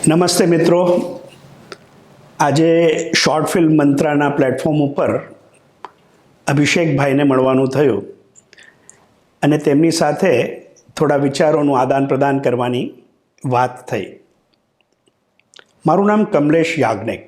નમસ્તે મિત્રો, આજે શોર્ટ ફિલ્મ મંત્રાના પ્લેટફોર્મ ઉપર અભિષેકભાઈને મળવાનું થયું અને તેમની સાથે થોડા વિચારોનું આદાન પ્રદાન કરવાની વાત થઈ. મારું નામ કમલેશ યાજ્ઞિક.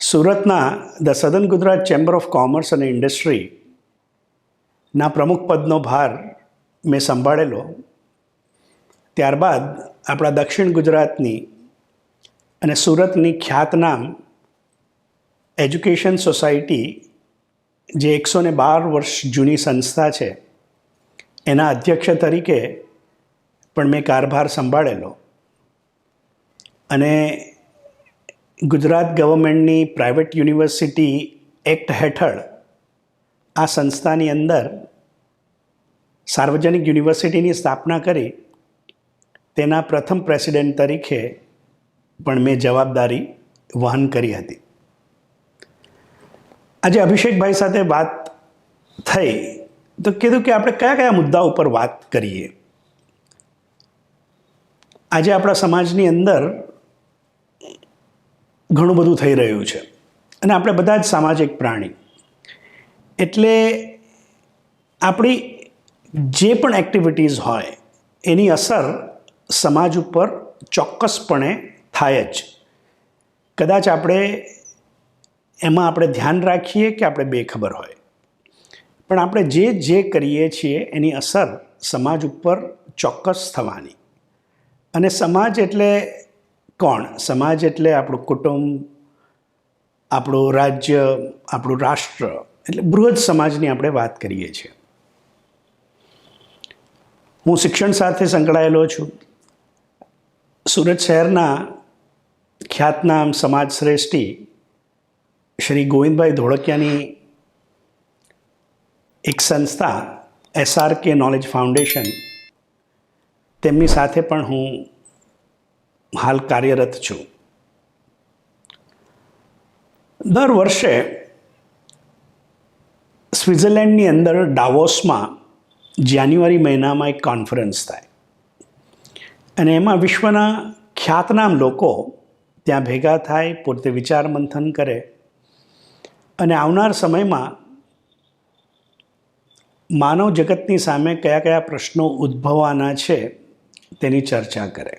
સુરતના the southern Gujarat chamber of commerce અને ઇન્ડસ્ટ્રીના પ્રમુખ પદનો ભાર મેં સંભાળેલો. ત્યારબાદ આપણા દક્ષિણ ગુજરાતની અને સુરતની ખ્યાતનામ એજ્યુકેશન સોસાયટી, જે 112 વર્ષ જૂની સંસ્થા છે, એના અધ્યક્ષ તરીકે પણ મેં કારભાર સંભાળેલો. અને ગુજરાત ગવર્મેન્ટની પ્રાઇવેટ યુનિવર્સિટી એક્ટ હેઠળ આ સંસ્થાની અંદર સાર્વજનિક યુનિવર્સિટીની સ્થાપના કરી તેના પ્રથમ પ્રેસિડેન્ટ તરીકે પણ મેં જવાબદારી વહન કરી હતી. આજે અભિષેકભાઈ સાથે વાત થઈ તો કીધું કે આપણે કયા કયા મુદ્દા ઉપર વાત કરીએ. આજે આપણા સમાજની અંદર ઘણું બધું થઈ રહ્યું છે અને આપણે બધા જ સામાજિક પ્રાણી, એટલે આપણી જે પણ એક્ટિવિટીઝ હોય એની અસર સમાજ ઉપર ચોક્કસપણે થાય જ. કદાચ આપણે એમાં ધ્યાન રાખીએ કે આપણે બેખબર હોય, પણ આપણે જે કરીએ છીએ એની અસર સમાજ ઉપર ચોક્કસ થવાની. અને સમાજ એટલે કોણ? સમાજ એટલે આપણું કુટુંબ, આપણું રાજ્ય, આપણું રાષ્ટ્ર, એટલે બૃહદ સમાજની આપણે વાત કરીએ છીએ. હું શિક્ષણ સાથે સંકળાયેલો છું. સુરત શહેરના ખ્યાતનામ સમાજ શ્રેષ્ઠી શ્રી ગોવિંદભાઈ ધોળકિયાની એક સંસ્થા SRK નોલેજ ફાઉન્ડેશન, તેમની સાથે પણ હું હાલ કાર્યરત છું. દર વર્ષે સ્વિટ્ઝરલેન્ડની અંદર ડાવોસમાં જાન્યુઆરી મહિનામાં એક કોન્ફરન્સ થાય અને એમાં વિશ્વના ખ્યાતનામ લોકો ત્યાં ભેગા થાય, પોતે વિચાર મંથન કરે અને આવનાર સમયમાં માનવ જગતની સામે કયા કયા પ્રશ્નો ઉદ્ભવવાના છે તેની ચર્ચા કરે.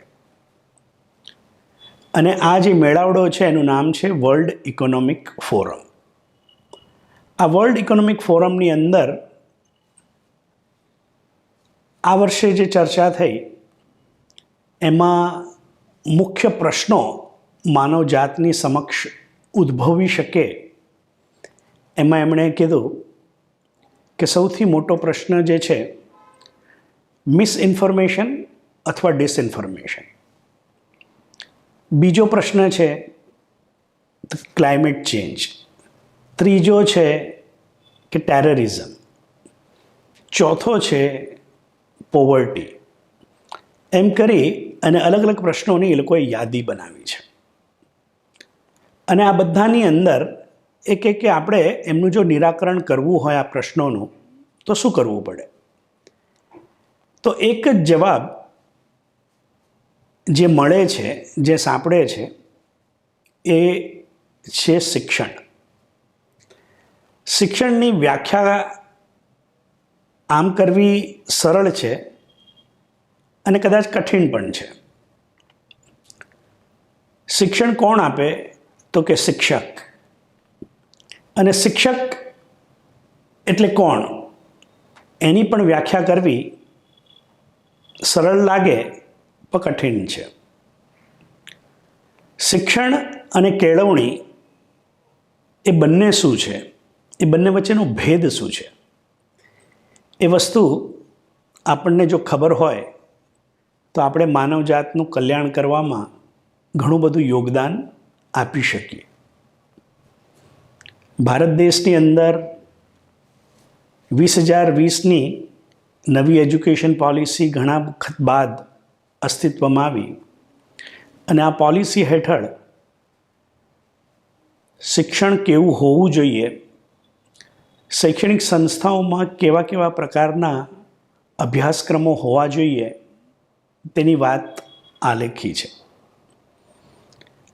અને આ જે મેળાવડો છે એનું નામ છે વર્લ્ડ ઇકોનોમિક ફોરમ. આ વર્લ્ડ ઇકોનોમિક ફોરમની અંદર આ વર્ષે જે ચર્ચા થઈ એમાં મુખ્ય પ્રશ્નો માનવજાતની સમક્ષ ઉદ્ભવી શકે એમાં એમણે કીધું કે સૌથી મોટો પ્રશ્ન જે છે મિસઇન્ફોર્મેશન અથવા ડિસઇન્ફોર્મેશન. બીજો પ્રશ્ન છે ક્લાઇમેટ ચેન્જ. ત્રીજો છે કે ટેરરિઝમ. ચોથો છે પોવર્ટી. એમ કરી અને અલગ અલગ પ્રશ્નોની એ લોકોએ યાદી બનાવી છે. અને આ બધાની અંદર કે આપણે એમનું જો નિરાકરણ કરવું હોય આ પ્રશ્નોનું તો શું કરવું પડે? તો એક જ જવાબ જે મળે છે, જે સાંપડે છે, એ છે શિક્ષણ. શિક્ષણની વ્યાખ્યા આમ કરવી સરળ છે અને કદાચ કઠિન પણ છે. શિક્ષણ કોણ આપે? તો કે શિક્ષક. અને શિક્ષક એટલે કોણ એની પણ વ્યાખ્યા કરવી સરળ લાગે પણ કઠિન છે. શિક્ષણ અને કેળવણી એ બંને શું છે? એ બંને વચ્ચેનો ભેદ શું છે? એ વસ્તુ આપણને જો ખબર હોય તો આપણે માનવજાતનું કલ્યાણ કરવામાં ઘણું બધું યોગદાન આપી શકીએ. ભારત દેશની અંદર 2020ની નવી એજ્યુકેશન પોલિસી ઘણા વખત બાદ અસ્તિત્વમાં આવી અને આ પોલિસી હેઠળ શિક્ષણ કેવું હોવું જોઈએ, શૈક્ષણિક સંસ્થાઓમાં કેવા કેવા પ્રકારના અભ્યાસક્રમો હોવા જોઈએ તેની વાત આલેખી છે.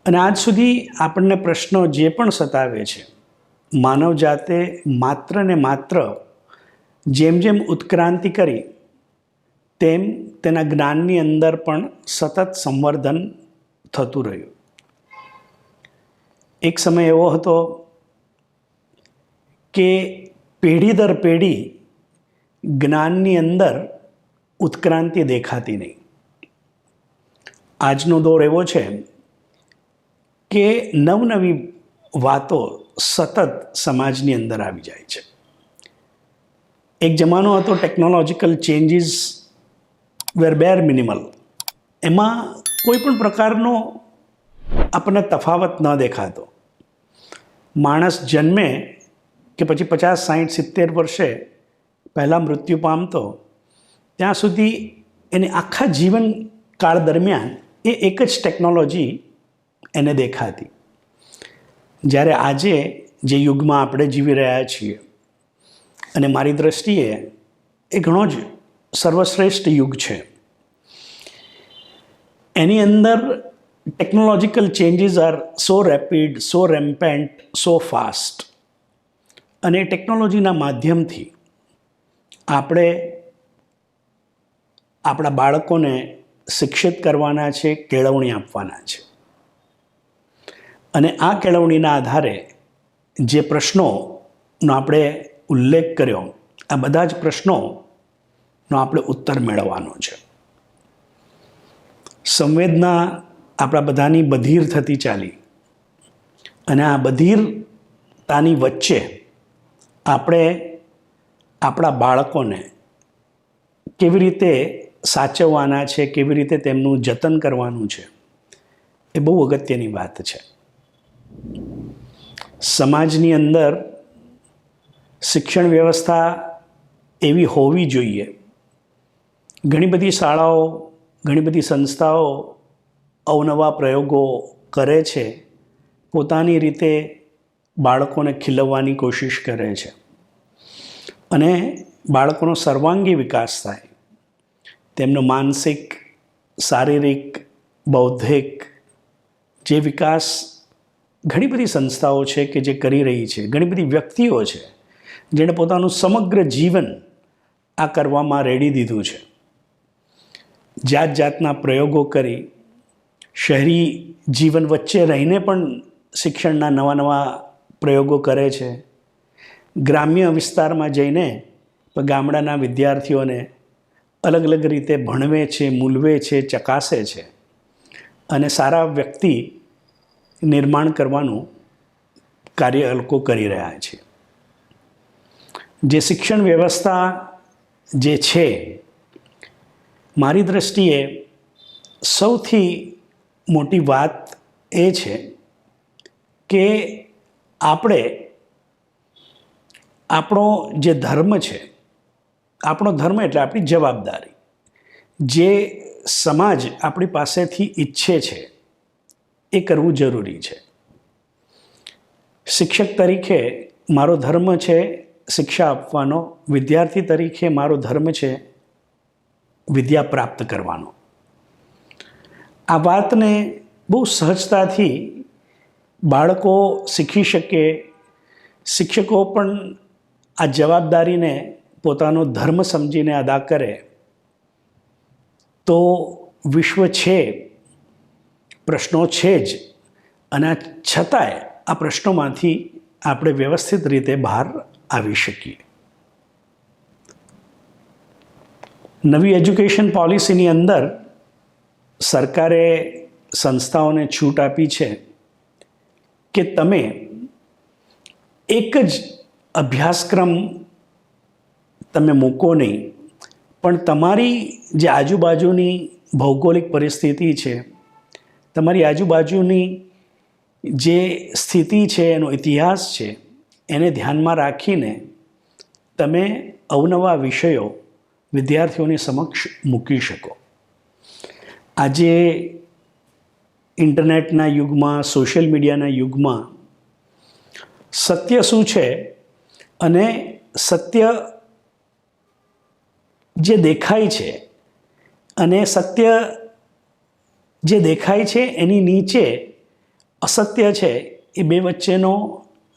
અને આજ સુધી આપણને પ્રશ્નો જે પણ સતાવે છે, માનવ જાતે માત્ર ને માત્ર જેમ જેમ ઉત્ક્રાંતિ કરી તેમ તેના જ્ઞાનની અંદર પણ સતત સંવર્ધન થતું રહ્યું. એક સમય એવો હતો કે પેઢી દર પેઢી જ્ઞાનની અંદર ઉત્ક્રાંતિ દેખાતી નહીં. આજનો દોર એવો છે કે નવનવી વાતો સતત સમાજની અંદર આવી જાય છે. એક જમાનો હતો ટેકનોલોજીકલ ચેન્જીસ વેર બેર મિનિમલ. એમાં કોઈ પણ પ્રકારનો આપણને તફાવત ન દેખાતો. માણસ જન્મે કે પછી 50, 60, 70 વર્ષે પહેલાં મૃત્યુ પામતો, ત્યાં સુધી એને આખા જીવનકાળ દરમિયાન એ એક જ ટેકનોલોજી એને દેખાતી. જ્યારે આજે જે યુગમાં આપણે જીવી રહ્યા છીએ, અને મારી દૃષ્ટિએ એ ઘણો જ સર્વશ્રેષ્ઠ યુગ છે, એની અંદર technological changes are so rapid, so rampant, so fast. અને ટેકનોલોજીના માધ્યમથી આપણે આપણા બાળકોને શિક્ષિત કરવાના છે, કેળવણી આપવાના છે. અને આ કેળવણીના આધારે જે પ્રશ્નોનો આપણે ઉલ્લેખ કર્યો, આ બધા જ પ્રશ્નોનો આપણે ઉત્તર મેળવવાનો છે. સંવેદના આપણા બધાની બધીર થતી ચાલી, અને આ બધીરતાની વચ્ચે આપણે આપણા બાળકોને કેવી રીતે સાચવવાના છે, કેવી રીતે તેમનું જતન કરવાનું છે, એ બહુ અગત્યની વાત છે. સમાજની અંદર શિક્ષણ વ્યવસ્થા એવી હોવી જોઈએ. ઘણી બધી શાળાઓ, ઘણી બધી સંસ્થાઓ અવનવા પ્રયોગો કરે છે, પોતાની રીતે બાળકોને ખીલવવાની કોશિશ કરે છે, અને બાળકોનો સર્વાંગી વિકાસ થાય, તેમનો માનસિક, શારીરિક, બૌદ્ધિક જે વિકાસ ઘણી બધી સંસ્થાઓ છે કે જે કરી રહી છે. ઘણી બધી વ્યક્તિઓ છે જેણે પોતાનું સમગ્ર જીવન આ કરવામાં રેડી દીધું છે. જાત જાતના પ્રયોગો કરી, શહેરી જીવન વચ્ચે રહીને પણ શિક્ષણના નવા નવા પ્રયોગો કરે છે. ગ્રામ્ય વિસ્તારમાં જઈને ગામડાના વિદ્યાર્થીઓને અલગ અલગ રીતે ભણવે છે, મૂલવે છે, ચકાસે છે, અને સારા વ્યક્તિ નિર્માણ કરવાનું કાર્ય એ લોકો કરી રહ્યા છે. જે શિક્ષણ વ્યવસ્થા જે છે, મારી દૃષ્ટિએ સૌથી મોટી વાત એ છે કે આપણે આપણો જે ધર્મ છે, આપણો ધર્મ એટલે આપણી જવાબદારી, જે સમાજ આપણી પાસેથી ઈચ્છે છે એ કરવું જરૂરી છે. શિક્ષક તરીકે મારો ધર્મ છે શિક્ષા આપવાનો, વિદ્યાર્થી તરીકે મારો ધર્મ છે વિદ્યા પ્રાપ્ત કરવાનો. આ વાતને બહુ સહજતાથી બાળકો શીખી શકે, શિક્ષકો પણ આ જવાબદારીને પોતાનો ધર્મ સમજીને અદા કરે, તો વિશ્વ છે, પ્રશ્નો છે જ, અને છતાંય આ પ્રશ્નોમાંથી આપણે વ્યવસ્થિત રીતે બહાર આવી શકીએ. નવી એજ્યુકેશન પોલિસીની અંદર સરકારે સંસ્થાઓને છૂટ આપી છે કે તમે એક જ અભ્યાસક્રમ તમે મૂકો નહીં, પણ તમારી જે આજુબાજુની ભૌગોલિક પરિસ્થિતિ છે, તમારી આજુબાજુની જે સ્થિતિ છે, એનો ઇતિહાસ છે, એને ધ્યાનમાં રાખીને તમે અવનવા વિષયો વિદ્યાર્થીઓની સમક્ષ મૂકી શકો. આજે ઇન્ટરનેટના યુગમાં, સોશિયલ મીડિયાના યુગમાં સત્ય શું છે અને સત્ય જે દેખાય છે, અને સત્ય જે દેખાય છે એની નીચે અસત્ય છે એ બે વચ્ચેનો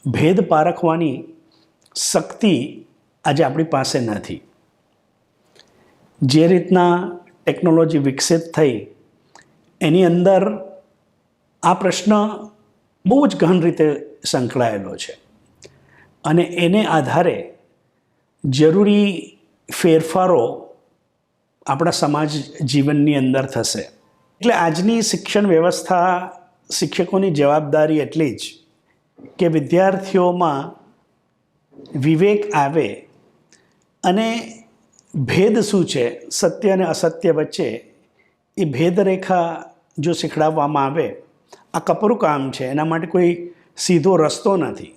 ભેદ પારખવાની શક્તિ આજે આપણી પાસે નથી. જે રીતના ટેકનોલોજી વિકસિત થઈ એની અંદર આ પ્રશ્ન બહુ જ ગહન રીતે સંકળાયેલો છે અને એને આધારે જરૂરી ફેરફારો આપણા સમાજ જીવનની અંદર થશે. એટલે આજની શિક્ષણ વ્યવસ્થા, શિક્ષકોની જવાબદારી એટલી જ કે વિદ્યાર્થીઓમાં વિવેક આવે અને ભેદ શું છે સત્ય અને અસત્ય વચ્ચે, એ ભેદરેખા જો શીખડાવવામાં આવે. આ કપરું કામ છે, એના માટે કોઈ સીધો રસ્તો નથી,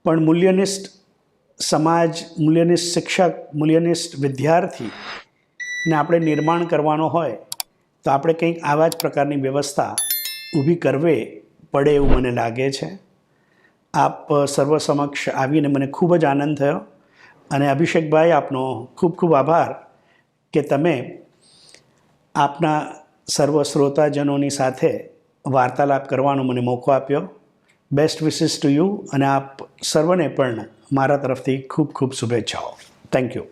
પણ મૂલ્યનિષ્ઠ સમાજ, મૂલ્યનિષ્ઠ શિક્ષક, મૂલ્યનિષ્ઠ વિદ્યાર્થીને આપણે નિર્માણ કરવાનો હોય તો આપણે કંઈક આવા જ પ્રકારની વ્યવસ્થા ઊભી કરવી પડે એવું મને લાગે છે. આપ સર્વ સમક્ષ આવીને મને ખૂબ જ આનંદ થયો અને અભિષેકભાઈ, આપનો ખૂબ ખૂબ આભાર કે તમે આપના સર્વ શ્રોતાજનોની સાથે વાર્તાલાપ કરવાનો મને મોકો આપ્યો. બેસ્ટ વિશિસ ટુ યુ અને આપ સર્વને પણ મારા તરફથી ખૂબ ખૂબ શુભેચ્છાઓ. Thank you.